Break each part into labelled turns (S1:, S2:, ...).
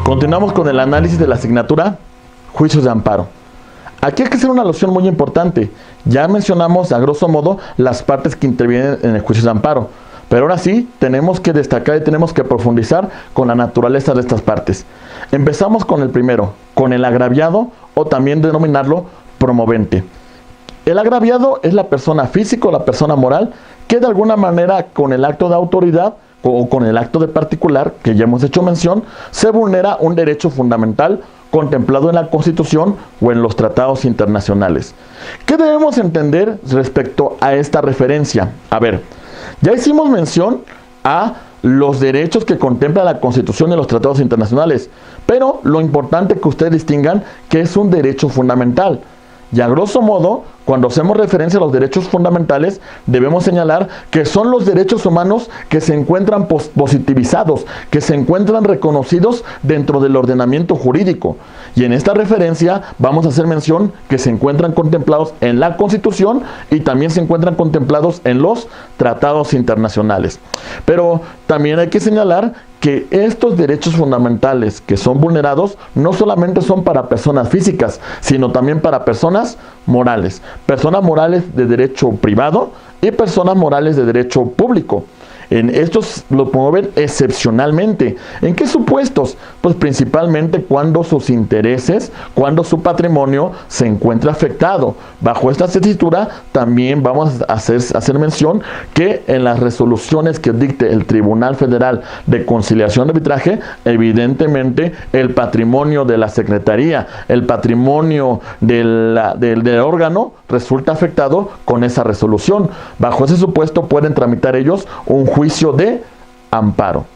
S1: Continuamos con el análisis de la asignatura Juicios de Amparo. Aquí hay que hacer una alusión muy importante. Ya mencionamos a grosso modo las partes que intervienen en el juicio de amparo, pero ahora sí tenemos que destacar y tenemos que profundizar con la naturaleza de estas partes. Empezamos con el primero, con el agraviado, o también denominarlo promovente. El agraviado es la persona física o la persona moral que de alguna manera con el acto de autoridad o con el acto de particular, que ya hemos hecho mención, se vulnera un derecho fundamental contemplado en la Constitución o en los tratados internacionales. ¿Qué debemos entender respecto a esta referencia? A ver, ya hicimos mención a los derechos que contempla la Constitución y los tratados internacionales, pero lo importante es que ustedes distingan que es un derecho fundamental. Y a grosso modo, cuando hacemos referencia a los derechos fundamentales, debemos señalar que son los derechos humanos que se encuentran positivizados, que se encuentran reconocidos dentro del ordenamiento jurídico. Y en esta referencia vamos a hacer mención que se encuentran contemplados en la Constitución y también se encuentran contemplados en los tratados internacionales. Pero también hay que señalar que estos derechos fundamentales que son vulnerados no solamente son para personas físicas, sino también para personas morales de derecho privado y personas morales de derecho público. En estos lo promueven excepcionalmente. ¿En qué supuestos? Pues principalmente cuando sus intereses, cuando su patrimonio se encuentra afectado. Bajo esta tesitura también vamos a hacer mención que en las resoluciones que dicte el Tribunal Federal de Conciliación y Arbitraje, evidentemente el patrimonio de la Secretaría, el patrimonio del órgano resulta afectado con esa resolución. Bajo ese supuesto pueden tramitar ellos un juicio de amparo.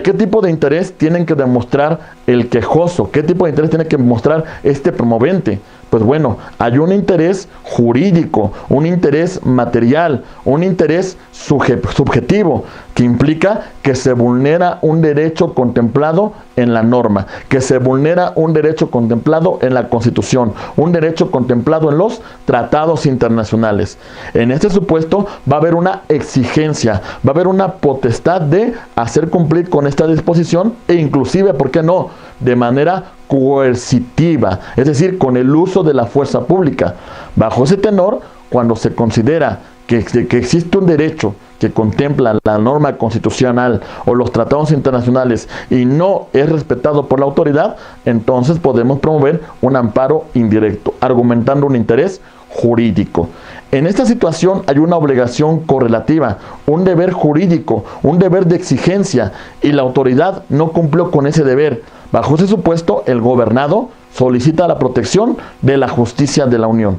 S1: ¿Qué tipo de interés tienen que demostrar el quejoso? ¿Qué tipo de interés tiene que mostrar este promovente? Pues bueno, hay un interés jurídico, un interés material, un interés subjetivo, que implica que se vulnera un derecho contemplado en la norma, que se vulnera un derecho contemplado en la Constitución, un derecho contemplado en los tratados internacionales. En este supuesto va a haber una exigencia, va a haber una potestad de hacer cumplir con esta disposición e inclusive, ¿por qué no?, de manera coercitiva, es decir, con el uso de la fuerza pública. Bajo ese tenor, cuando se considera que existe un derecho que contempla la norma constitucional o los tratados internacionales y no es respetado por la autoridad, entonces podemos promover un amparo indirecto, argumentando un interés jurídico. En esta situación hay una obligación correlativa, un deber jurídico, un deber de exigencia, y la autoridad no cumplió con ese deber. Bajo ese supuesto, el gobernado solicita la protección de la justicia de la Unión.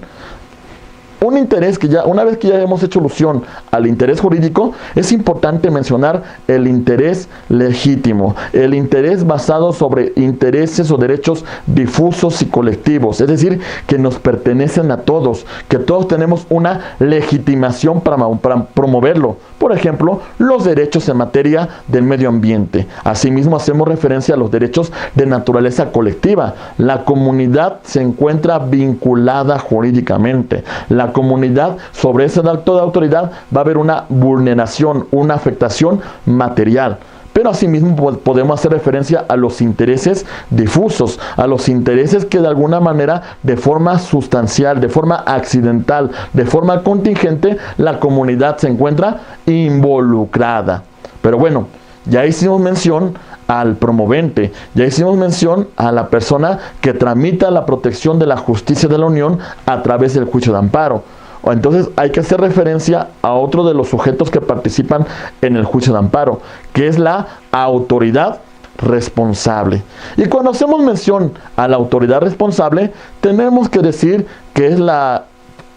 S1: Un interés que una vez que ya hemos hecho alusión al interés jurídico, es importante mencionar el interés legítimo, el interés basado sobre intereses o derechos difusos y colectivos, es decir, que nos pertenecen a todos, que todos tenemos una legitimación para promoverlo. Por ejemplo, los derechos en materia del medio ambiente. Asimismo, hacemos referencia a los derechos de naturaleza colectiva. La comunidad se encuentra vinculada jurídicamente. La comunidad, sobre ese acto de autoridad, va a haber una vulneración, una afectación material. Pero asimismo podemos hacer referencia a los intereses difusos, a los intereses que de alguna manera, de forma sustancial, de forma accidental, de forma contingente, la comunidad se encuentra involucrada. Pero bueno, ya hicimos mención al promovente, ya hicimos mención a la persona que tramita la protección de la justicia de la Unión a través del juicio de amparo. Entonces hay que hacer referencia a otro de los sujetos que participan en el juicio de amparo, que es la autoridad responsable. Y cuando hacemos mención a la autoridad responsable, tenemos que decir que es la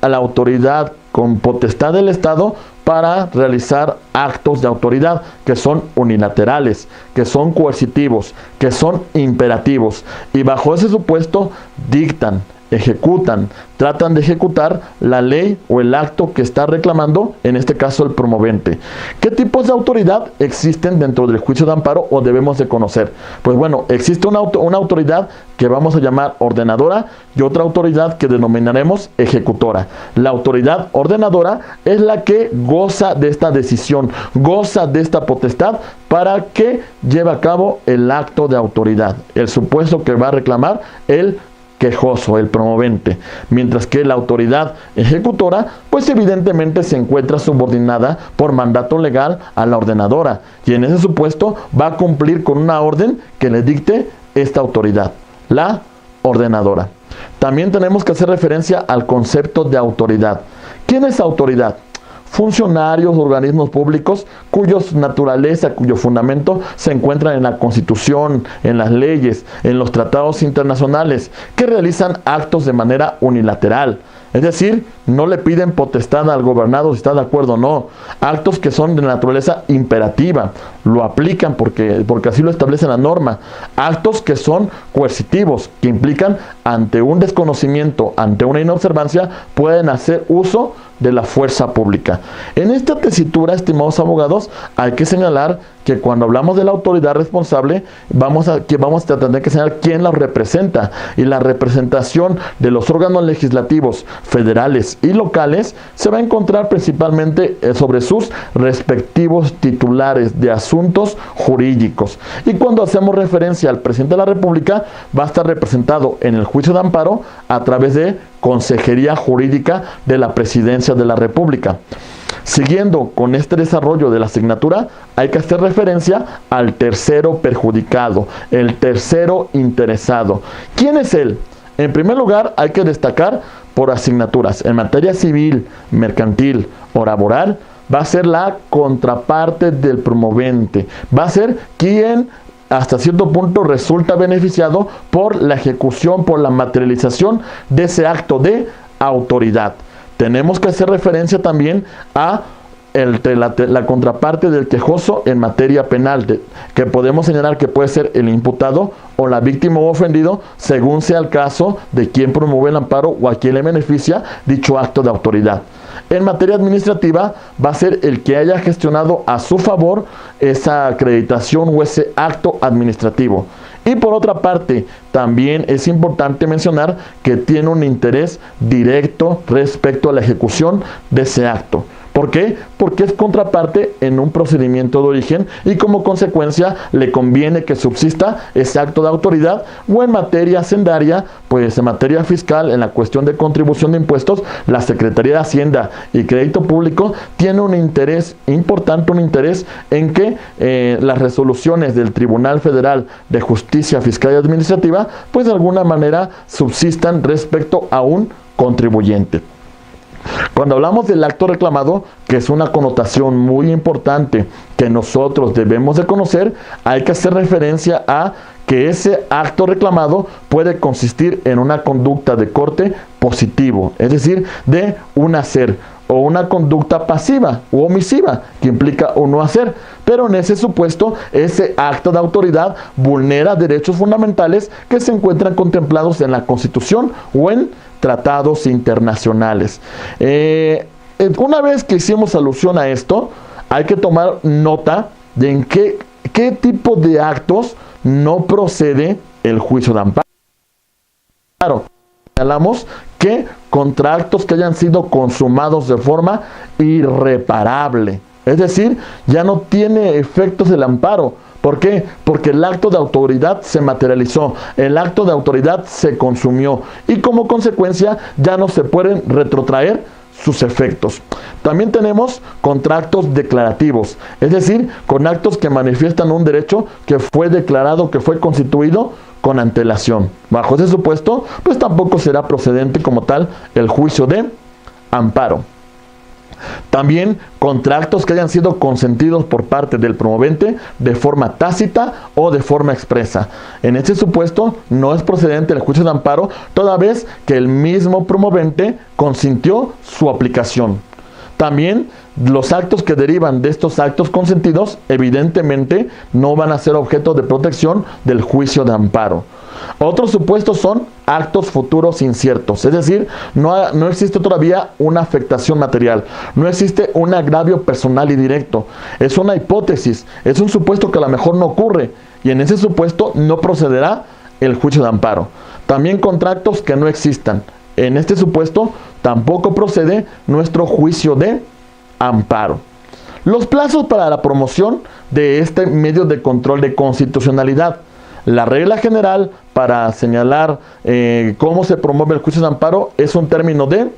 S1: autoridad con potestad del Estado para realizar actos de autoridad que son unilaterales, que son coercitivos, que son imperativos, y bajo ese supuesto dictan, ejecutan, tratan de ejecutar la ley o el acto que está reclamando, en este caso el promovente. ¿Qué tipos de autoridad existen dentro del juicio de amparo o debemos de conocer? Pues bueno, existe una autoridad que vamos a llamar ordenadora y otra autoridad que denominaremos ejecutora. La autoridad ordenadora es la que goza de esta decisión, goza de esta potestad para que lleve a cabo el acto de autoridad, el supuesto que va a reclamar el quejoso, el promovente, mientras que la autoridad ejecutora pues evidentemente se encuentra subordinada por mandato legal a la ordenadora y en ese supuesto va a cumplir con una orden que le dicte esta autoridad, la ordenadora. También tenemos que hacer referencia al concepto de autoridad. ¿Quién es autoridad? Funcionarios, organismos públicos cuya naturaleza, cuyo fundamento se encuentran en la Constitución, en las leyes, en los tratados internacionales, que realizan actos de manera unilateral. Es decir, no le piden potestad al gobernado si está de acuerdo o no. Actos que son de naturaleza imperativa, lo aplican porque así lo establece la norma. Actos que son coercitivos, que implican ante un desconocimiento, ante una inobservancia, pueden hacer uso de la fuerza pública. En esta tesitura, estimados abogados, hay que señalar que cuando hablamos de la autoridad responsable, vamos a tener que señalar quién la representa, y la representación de los órganos legislativos federales y locales se va a encontrar principalmente sobre sus respectivos titulares de asuntos jurídicos. Y cuando hacemos referencia al presidente de la República, va a estar representado en el juicio de amparo a través de Consejería Jurídica de la Presidencia de la República. Siguiendo con este desarrollo de la asignatura, hay que hacer referencia al tercero perjudicado, el tercero interesado. ¿Quién es él? En primer lugar, hay que destacar por asignaturas. En materia civil, mercantil o laboral, va a ser la contraparte del promovente. Va a ser quien hasta cierto punto resulta beneficiado por la ejecución, por la materialización de ese acto de autoridad. Tenemos que hacer referencia también a la contraparte del quejoso en materia penal, que podemos señalar que puede ser el imputado o la víctima o ofendido, según sea el caso de quien promueve el amparo o a quien le beneficia dicho acto de autoridad. En materia administrativa va a ser el que haya gestionado a su favor esa acreditación o ese acto administrativo. Y por otra parte, también es importante mencionar que tiene un interés directo respecto a la ejecución de ese acto. ¿Por qué? Porque es contraparte en un procedimiento de origen y como consecuencia le conviene que subsista ese acto de autoridad, o en materia hacendaria, pues en materia fiscal, en la cuestión de contribución de impuestos, la Secretaría de Hacienda y Crédito Público tiene un interés importante, un interés en que las resoluciones del Tribunal Federal de Justicia Fiscal y Administrativa, pues de alguna manera subsistan respecto a un contribuyente. Cuando hablamos del acto reclamado, que es una connotación muy importante que nosotros debemos de conocer, hay que hacer referencia a que ese acto reclamado puede consistir en una conducta de corte positivo, es decir, de un hacer, o una conducta pasiva u omisiva, que implica un no hacer. Pero en ese supuesto, ese acto de autoridad vulnera derechos fundamentales que se encuentran contemplados en la Constitución o en tratados internacionales. Una vez que hicimos alusión a esto, hay que tomar nota de en qué tipo de actos no procede el juicio de amparo. Señalamos que contra actos que hayan sido consumados de forma irreparable, es decir, ya no tiene efectos el amparo. ¿Por qué? Porque el acto de autoridad se materializó, el acto de autoridad se consumió y como consecuencia ya no se pueden retrotraer sus efectos. También tenemos contra actos declarativos, es decir, con actos que manifiestan un derecho que fue declarado, que fue constituido con antelación. Bajo ese supuesto, pues tampoco será procedente como tal el juicio de amparo. También contra actos que hayan sido consentidos por parte del promovente de forma tácita o de forma expresa. En este supuesto no es procedente el juicio de amparo, toda vez que el mismo promovente consintió su aplicación. También los actos que derivan de estos actos consentidos evidentemente no van a ser objeto de protección del juicio de amparo. Otros supuestos son actos futuros inciertos, es decir, no existe todavía una afectación material, no existe un agravio personal y directo, es una hipótesis, es un supuesto que a lo mejor no ocurre, y en ese supuesto no procederá el juicio de amparo. También contra actos que no existan, en este supuesto tampoco procede nuestro juicio de amparo. Los plazos para la promoción de este medio de control de constitucionalidad. La regla general para señalar cómo se promueve el juicio de amparo es un término de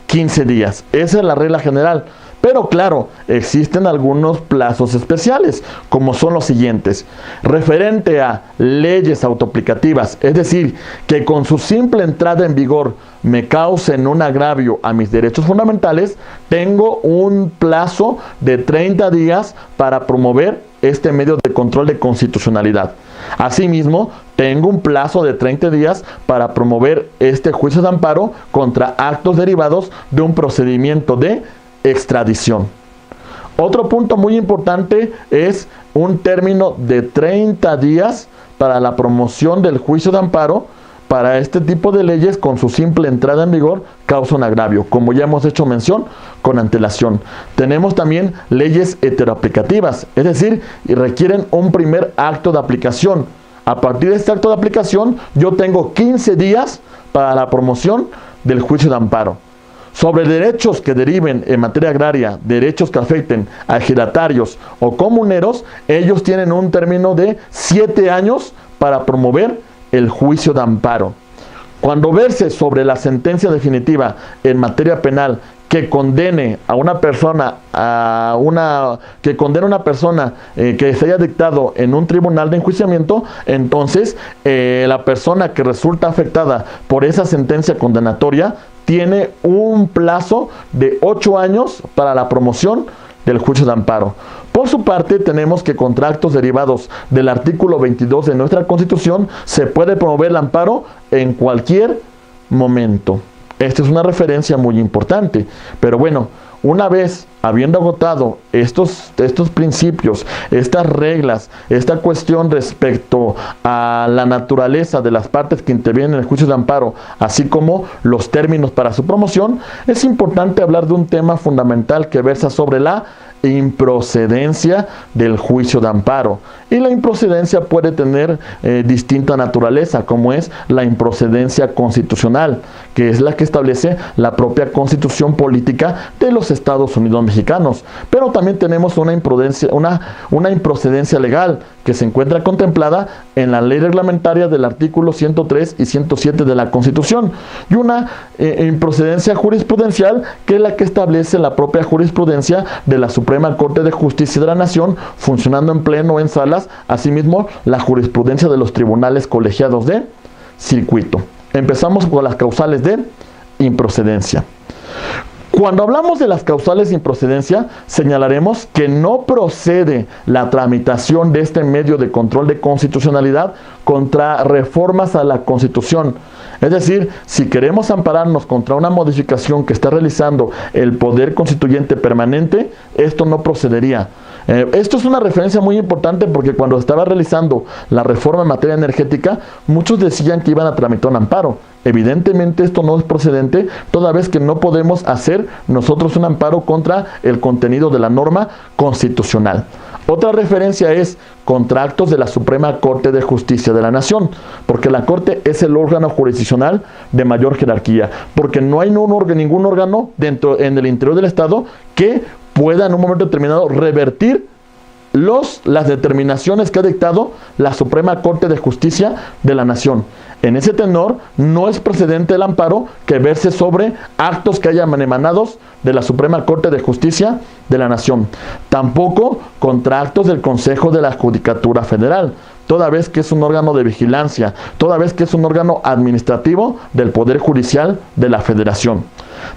S1: 15 días. Esa es la regla general. Pero claro, existen algunos plazos especiales, como son los siguientes. Referente a leyes autoaplicativas, es decir, que con su simple entrada en vigor me causen un agravio a mis derechos fundamentales, tengo un plazo de 30 días para promover este medio de control de constitucionalidad. Asimismo, tengo un plazo de 30 días para promover este juicio de amparo contra actos derivados de un procedimiento de extradición. Otro punto muy importante es un término de 30 días para la promoción del juicio de amparo para este tipo de leyes con su simple entrada en vigor causa un agravio, como ya hemos hecho mención con antelación. Tenemos también leyes heteroaplicativas, es decir, requieren un primer acto de aplicación. A partir de este acto de aplicación, yo tengo 15 días para la promoción del juicio de amparo. Sobre derechos que deriven en materia agraria, derechos que afecten a ejidatarios o comuneros, ellos tienen un término de 7 años para promover el juicio de amparo. Cuando verse sobre la sentencia definitiva en materia penal que condene a una persona que se haya dictado en un tribunal de enjuiciamiento, entonces la persona que resulta afectada por esa sentencia condenatoria tiene un plazo de 8 años para la promoción del juicio de amparo. Por su parte, tenemos que contra actos derivados del artículo 22 de nuestra Constitución se puede promover el amparo en cualquier momento. Esta es una referencia muy importante, pero bueno, una vez habiendo agotado estos principios, estas reglas, esta cuestión respecto a la naturaleza de las partes que intervienen en el juicio de amparo, así como los términos para su promoción, es importante hablar de un tema fundamental que versa sobre la improcedencia del juicio de amparo. Y la improcedencia puede tener distinta naturaleza, como es la improcedencia constitucional, que es la que establece la propia constitución política de los Estados Unidos mexicanos. Pero también tenemos una improcedencia legal que se encuentra contemplada en la ley reglamentaria del artículo 103 y 107 de la Constitución, y una improcedencia jurisprudencial, que es la que establece la propia jurisprudencia de la Suprema Corte de Justicia de la Nación, funcionando en pleno o en salas, asimismo la jurisprudencia de los tribunales colegiados de circuito. Empezamos con las causales de improcedencia. Cuando hablamos de las causales de improcedencia, señalaremos que no procede la tramitación de este medio de control de constitucionalidad contra reformas a la Constitución. Es decir, si queremos ampararnos contra una modificación que está realizando el Poder Constituyente permanente, esto no procedería. Esto es una referencia muy importante porque cuando estaba realizando la reforma en materia energética, muchos decían que iban a tramitar un amparo. Evidentemente esto no es procedente, toda vez que no podemos hacer nosotros un amparo contra el contenido de la norma constitucional. Otra referencia es contra actos de la Suprema Corte de Justicia de la Nación, porque la Corte es el órgano jurisdiccional de mayor jerarquía, porque no hay ningún órgano en el interior del Estado que pueda en un momento determinado revertir las determinaciones que ha dictado la Suprema Corte de Justicia de la Nación. En ese tenor, no es procedente el amparo que verse sobre actos que hayan emanados de la Suprema Corte de Justicia de la Nación. Tampoco contra actos del Consejo de la Judicatura Federal, toda vez que es un órgano de vigilancia, toda vez que es un órgano administrativo del Poder Judicial de la Federación.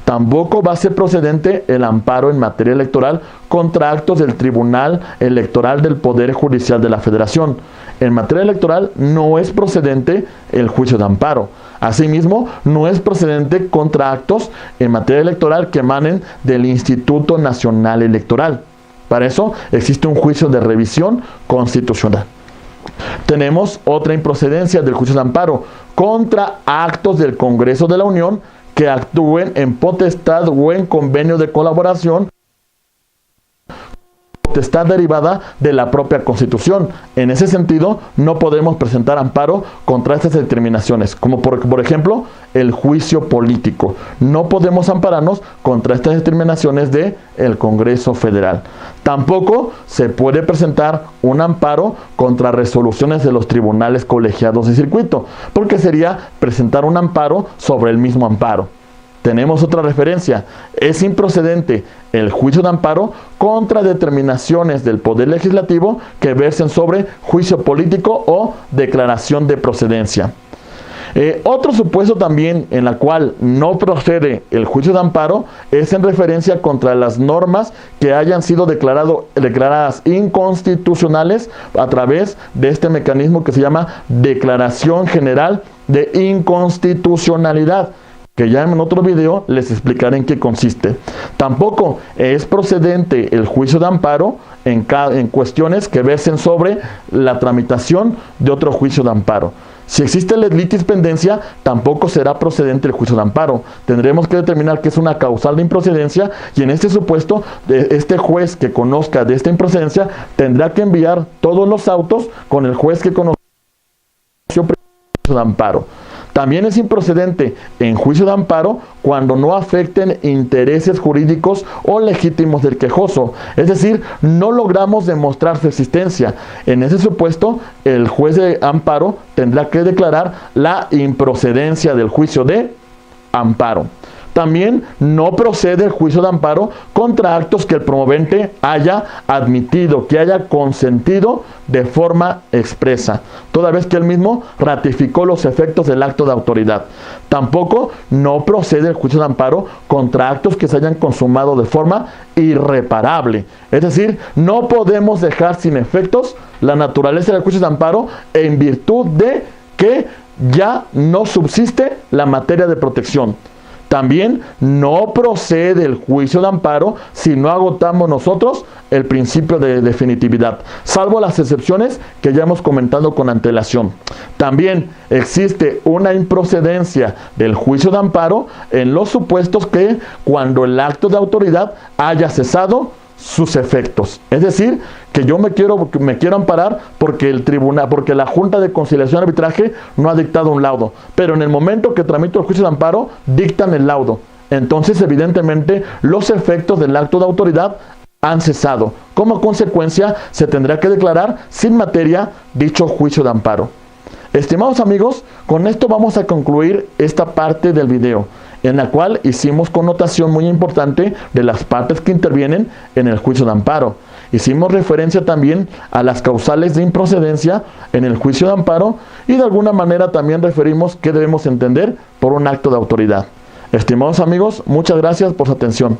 S1: Tampoco va a ser procedente el amparo en materia electoral contra actos del Tribunal Electoral del Poder Judicial de la Federación. en materia electoral no es procedente el juicio de amparo. Asimismo, no es procedente contra actos en materia electoral que emanen del Instituto Nacional Electoral. Para eso existe un juicio de revisión constitucional. Tenemos otra improcedencia del juicio de amparo contra actos del Congreso de la Unión que actúen en potestad o en convenio de colaboración, potestad derivada de la propia Constitución. En ese sentido, no podemos presentar amparo contra estas determinaciones, como por ejemplo, el juicio político. No podemos ampararnos contra estas determinaciones del Congreso Federal. Tampoco se puede presentar un amparo contra resoluciones de los tribunales colegiados de circuito, porque sería presentar un amparo sobre el mismo amparo. Tenemos otra referencia. Es improcedente el juicio de amparo contra determinaciones del Poder Legislativo que versen sobre juicio político o declaración de procedencia. Otro supuesto también en la cual no procede el juicio de amparo es en referencia contra las normas que hayan sido declaradas inconstitucionales a través de este mecanismo que se llama Declaración General de Inconstitucionalidad, que ya en otro video les explicaré en qué consiste. Tampoco es procedente el juicio de amparo en cuestiones que versen sobre la tramitación de otro juicio de amparo. Si existe litis pendencia, tampoco será procedente el juicio de amparo. Tendremos que determinar que es una causal de improcedencia y en este supuesto, este juez que conozca de esta improcedencia tendrá que enviar todos los autos con el juez que conoció el juicio de amparo. También es improcedente en juicio de amparo cuando no afecten intereses jurídicos o legítimos del quejoso. Es decir, no logramos demostrar su existencia. En ese supuesto, el juez de amparo tendrá que declarar la improcedencia del juicio de amparo. También no procede el juicio de amparo contra actos que el promovente haya admitido, que haya consentido de forma expresa, toda vez que él mismo ratificó los efectos del acto de autoridad. Tampoco no procede el juicio de amparo contra actos que se hayan consumado de forma irreparable. Es decir, no podemos dejar sin efectos la naturaleza del juicio de amparo en virtud de que ya no subsiste la materia de protección. También no procede el juicio de amparo si no agotamos nosotros el principio de definitividad, salvo las excepciones que ya hemos comentado con antelación. También existe una improcedencia del juicio de amparo en los supuestos que cuando el acto de autoridad haya cesado sus efectos. Es decir, que yo me quiero amparar porque la Junta de Conciliación y Arbitraje no ha dictado un laudo, pero en el momento que tramito el juicio de amparo dictan el laudo. Entonces, evidentemente, los efectos del acto de autoridad han cesado. Como consecuencia, se tendrá que declarar sin materia dicho juicio de amparo. Estimados amigos, con esto vamos a concluir esta parte del video, en la cual hicimos connotación muy importante de las partes que intervienen en el juicio de amparo. Hicimos referencia también a las causales de improcedencia en el juicio de amparo y de alguna manera también referimos qué debemos entender por un acto de autoridad. Estimados amigos, muchas gracias por su atención.